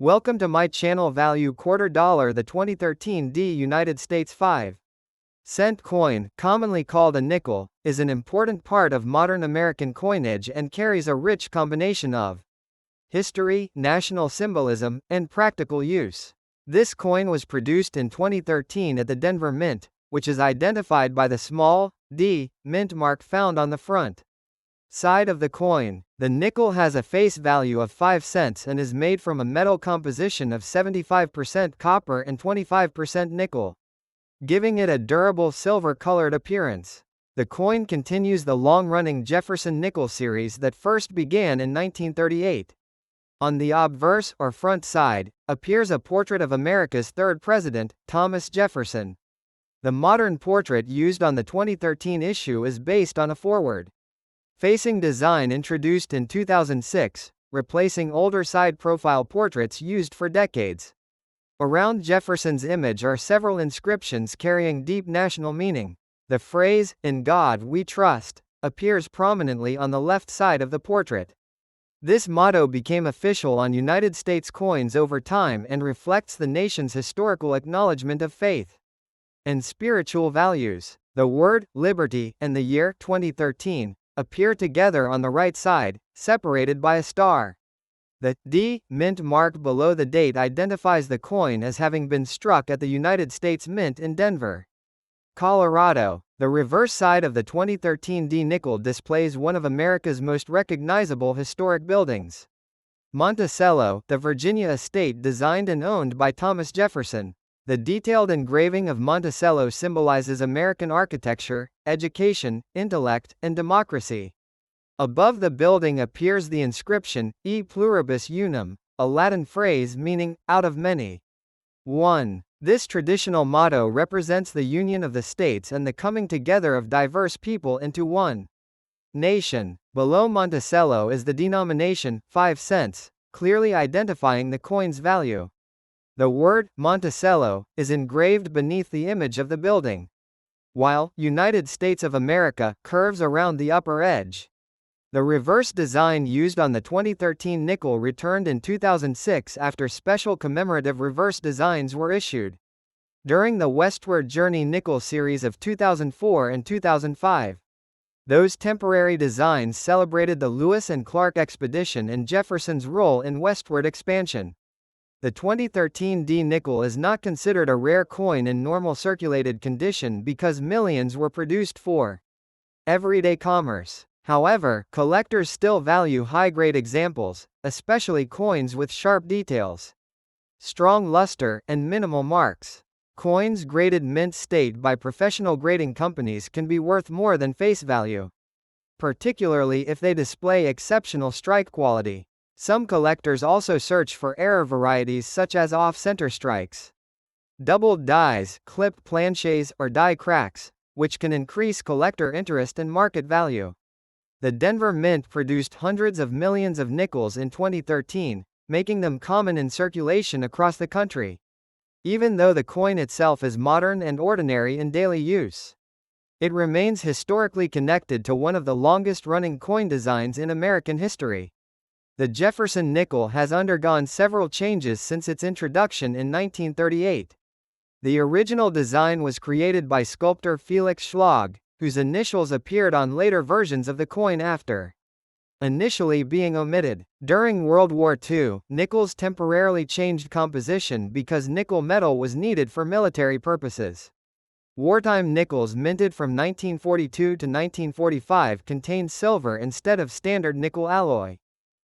Welcome to my channel. Value quarter dollar. The 2013 D United States 5-cent coin, commonly called a nickel, is an important part of modern American coinage and carries a rich combination of history, national symbolism, and practical use. This coin was produced in 2013 at the Denver Mint, which is identified by the small D mint mark found on the front side of the coin. The nickel has a face value of 5 cents and is made from a metal composition of 75% copper and 25% nickel, giving it a durable silver-colored appearance. The coin continues the long-running Jefferson nickel series that first began in 1938. On the obverse, or front side, appears a portrait of America's third president, Thomas Jefferson. The modern portrait used on the 2013 issue is based on a forward-facing design introduced in 2006, replacing older side profile portraits used for decades. Around Jefferson's image are several inscriptions carrying deep national meaning. The phrase, "In God We Trust," appears prominently on the left side of the portrait. This motto became official on United States coins over time and reflects the nation's historical acknowledgement of faith and spiritual values. The word, liberty, and the year, 2013, appear together on the right side, separated by a star. The D mint mark below the date identifies the coin as having been struck at the United States Mint in Denver, Colorado. The reverse side of the 2013 D nickel displays one of America's most recognizable historic buildings, Monticello, the Virginia estate designed and owned by Thomas Jefferson. The detailed engraving of Monticello symbolizes American architecture, education, intellect, and democracy. Above the building appears the inscription, E pluribus unum, a Latin phrase meaning, out of many, one. This traditional motto represents the union of the states and the coming together of diverse people into one nation. Below Monticello is the denomination, 5 cents, clearly identifying the coin's value. The word, Monticello, is engraved beneath the image of the building, while United States of America curves around the upper edge. The reverse design used on the 2013 nickel returned in 2006 after special commemorative reverse designs were issued during the Westward Journey nickel series of 2004 and 2005. Those temporary designs celebrated the Lewis and Clark expedition and Jefferson's role in westward expansion. The 2013 D nickel is not considered a rare coin in normal circulated condition because millions were produced for everyday commerce. However, collectors still value high-grade examples, especially coins with sharp details, strong luster, and minimal marks. Coins graded mint state by professional grading companies can be worth more than face value, particularly if they display exceptional strike quality. Some collectors also search for error varieties such as off-center strikes, doubled dies, clipped planchets, or die cracks, which can increase collector interest and market value. The Denver Mint produced hundreds of millions of nickels in 2013, making them common in circulation across the country, even though the coin itself is modern and ordinary in daily use. It remains historically connected to one of the longest-running coin designs in American history. The Jefferson nickel has undergone several changes since its introduction in 1938. The original design was created by sculptor Felix Schlag, whose initials appeared on later versions of the coin after initially being omitted. During World War II, nickels temporarily changed composition because nickel metal was needed for military purposes. Wartime nickels minted from 1942 to 1945 contained silver instead of standard nickel alloy.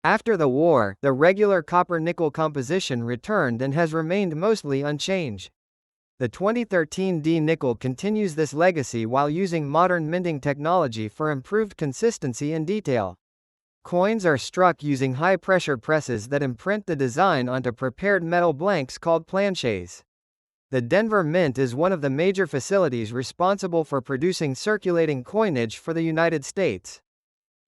After the war, the regular copper-nickel composition returned and has remained mostly unchanged. The 2013 D nickel continues this legacy while using modern minting technology for improved consistency and detail. Coins are struck using high-pressure presses that imprint the design onto prepared metal blanks called planchets. The Denver Mint is one of the major facilities responsible for producing circulating coinage for the United States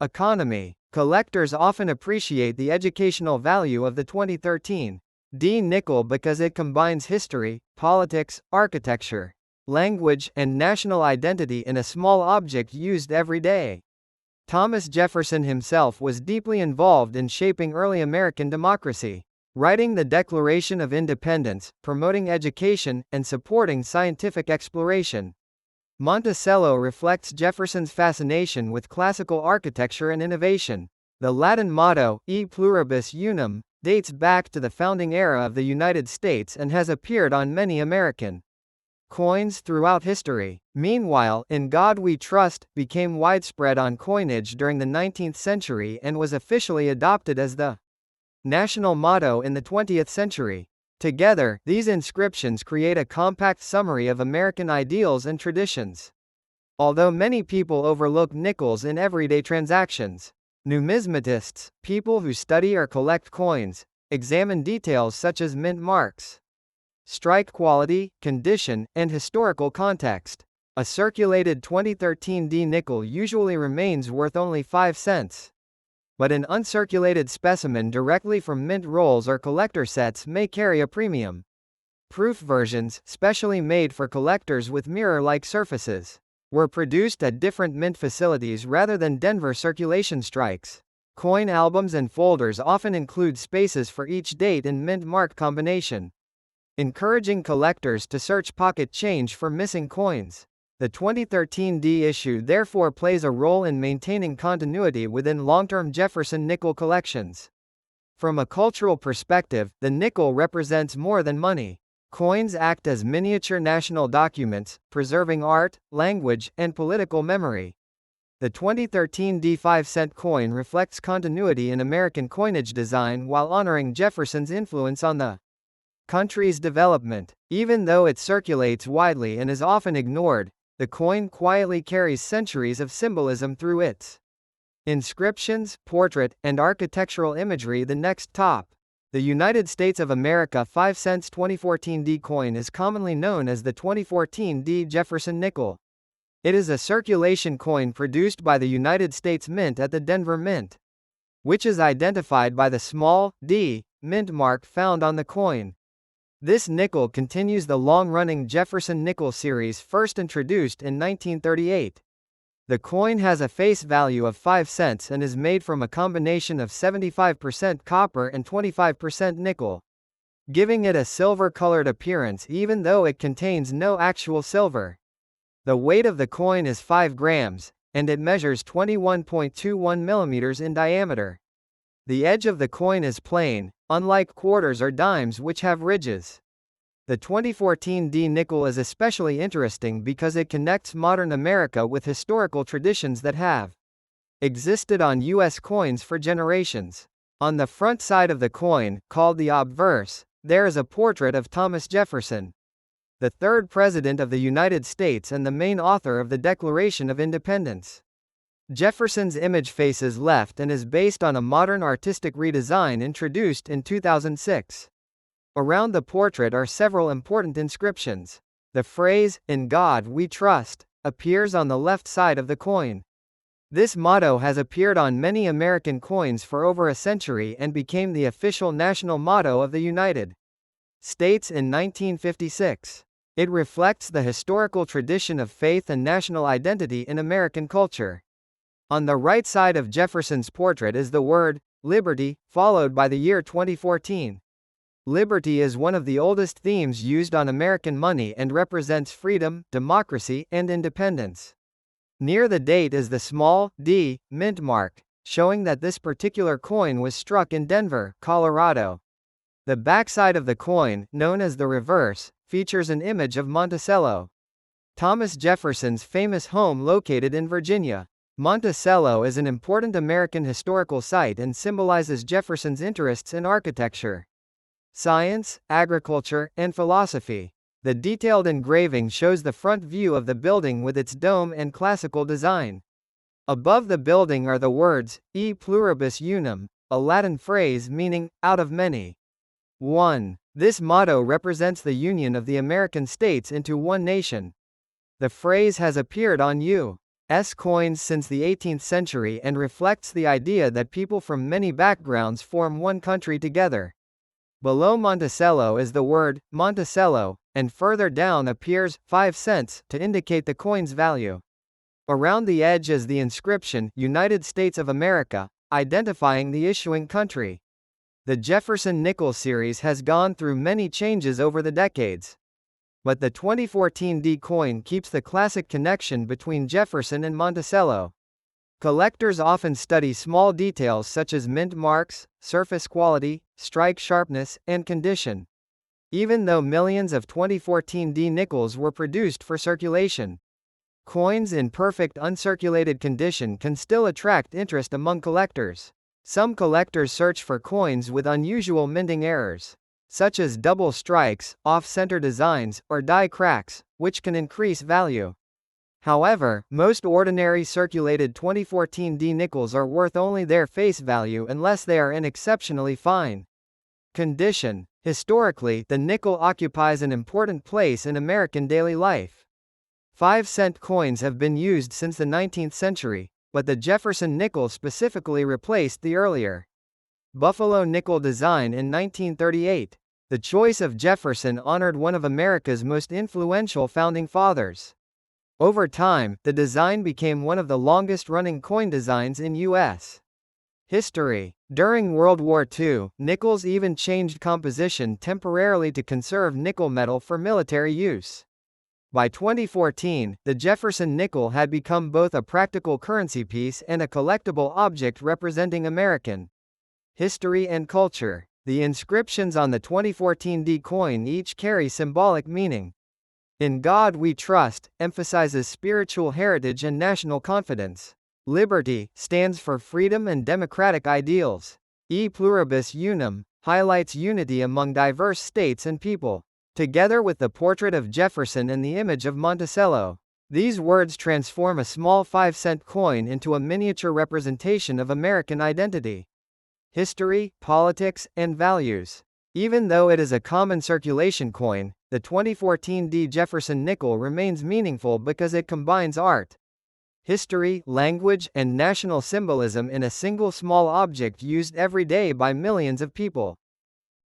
economy. Collectors often appreciate the educational value of the 2013 D nickel because it combines history, politics, architecture, language, and national identity in a small object used every day. Thomas Jefferson himself was deeply involved in shaping early American democracy. writing the Declaration of Independence, promoting education, and supporting scientific exploration. Monticello reflects Jefferson's fascination with classical architecture and innovation. The Latin motto, E pluribus unum, dates back to the founding era of the United States and has appeared on many American coins throughout history. Meanwhile, In God We Trust became widespread on coinage during the 19th century and was officially adopted as the national motto in the 20th century. Together, these inscriptions create a compact summary of American ideals and traditions. Although many people overlook nickels in everyday transactions, numismatists, people who study or collect coins, examine details such as mint marks, strike quality, condition, and historical context. A circulated 2013 D nickel usually remains worth only 5 cents. But an uncirculated specimen directly from mint rolls or collector sets may carry a premium. Proof versions, specially made for collectors with mirror-like surfaces, were produced at different mint facilities rather than Denver circulation strikes. Coin albums and folders often include spaces for each date and mint mark combination, encouraging collectors to search pocket change for missing coins. The 2013 D issue therefore plays a role in maintaining continuity within long-term Jefferson nickel collections. From a cultural perspective, the nickel represents more than money. Coins act as miniature national documents, preserving art, language, and political memory. The 2013 D 5-cent coin reflects continuity in American coinage design while honoring Jefferson's influence on the country's development. Even though it circulates widely and is often ignored, the coin quietly carries centuries of symbolism through its inscriptions, portrait, and architectural imagery. The next top. The United States of America 5 cents 2014 D coin is commonly known as the 2014 D Jefferson nickel. It is a circulation coin produced by the United States Mint at the Denver Mint, which is identified by the small d mint mark found on the coin. This nickel continues the long-running Jefferson nickel series first introduced in 1938. The coin has a face value of 5 cents and is made from a combination of 75% copper and 25% nickel, giving it a silver-colored appearance even though it contains no actual silver. The weight of the coin is 5 grams, and it measures 21.21 millimeters in diameter. The edge of the coin is plain, unlike quarters or dimes which have ridges. The 2014 D nickel is especially interesting because it connects modern America with historical traditions that have existed on U.S. coins for generations. On the front side of the coin, called the obverse, there is a portrait of Thomas Jefferson, the third President of the United States and the main author of the Declaration of Independence. Jefferson's image faces left and is based on a modern artistic redesign introduced in 2006. Around the portrait are several important inscriptions. The phrase, "In God We Trust," appears on the left side of the coin. This motto has appeared on many American coins for over a century and became the official national motto of the United States in 1956. It reflects the historical tradition of faith and national identity in American culture. On the right side of Jefferson's portrait is the word, liberty, followed by the year 2014. Liberty is one of the oldest themes used on American money and represents freedom, democracy, and independence. Near the date is the small d mint mark, showing that this particular coin was struck in Denver, Colorado. The backside of the coin, known as the reverse, features an image of Monticello, Thomas Jefferson's famous home located in Virginia. Monticello is an important American historical site and symbolizes Jefferson's interests in architecture, science, agriculture, and philosophy. The detailed engraving shows the front view of the building with its dome and classical design. Above the building are the words, E pluribus unum, a Latin phrase meaning, out of many, one. This motto represents the union of the American states into one nation. The phrase has appeared on U.S. coins since the 18th century and reflects the idea that people from many backgrounds form one country together. Below Monticello is the word, Monticello, and further down appears, 5 cents, to indicate the coin's value. Around the edge is the inscription, United States of America, identifying the issuing country. The Jefferson nickel series has gone through many changes over the decades. But the 2014 D coin keeps the classic connection between Jefferson and Monticello. Collectors often study small details such as mint marks, surface quality, strike sharpness, and condition. Even though millions of 2014 D nickels were produced for circulation, coins in perfect uncirculated condition can still attract interest among collectors. Some collectors search for coins with unusual minting errors, such as double strikes, off-center designs, or die cracks, which can increase value. However, most ordinary circulated 2014 D nickels are worth only their face value unless they are in exceptionally fine condition. Historically, the nickel occupies an important place in American daily life. 5-cent coins have been used since the 19th century, but the Jefferson nickel specifically replaced the earlier Buffalo nickel design in 1938. The choice of Jefferson honored one of America's most influential founding fathers. Over time, the design became one of the longest-running coin designs in U.S. history. During World War II, nickels even changed composition temporarily to conserve nickel metal for military use. By 2014, the Jefferson nickel had become both a practical currency piece and a collectible object representing American history and culture. The inscriptions on the 2014 D coin each carry symbolic meaning. "In God We Trust" emphasizes spiritual heritage and national confidence. "Liberty" stands for freedom and democratic ideals. "E pluribus unum" highlights unity among diverse states and people. Together with the portrait of Jefferson and the image of Monticello, these words transform a small 5-cent coin into a miniature representation of American identity, history, politics, and values. Even though it is a common circulation coin, the 2014 D Jefferson nickel remains meaningful because it combines art, history, language, and national symbolism in a single small object used every day by millions of people.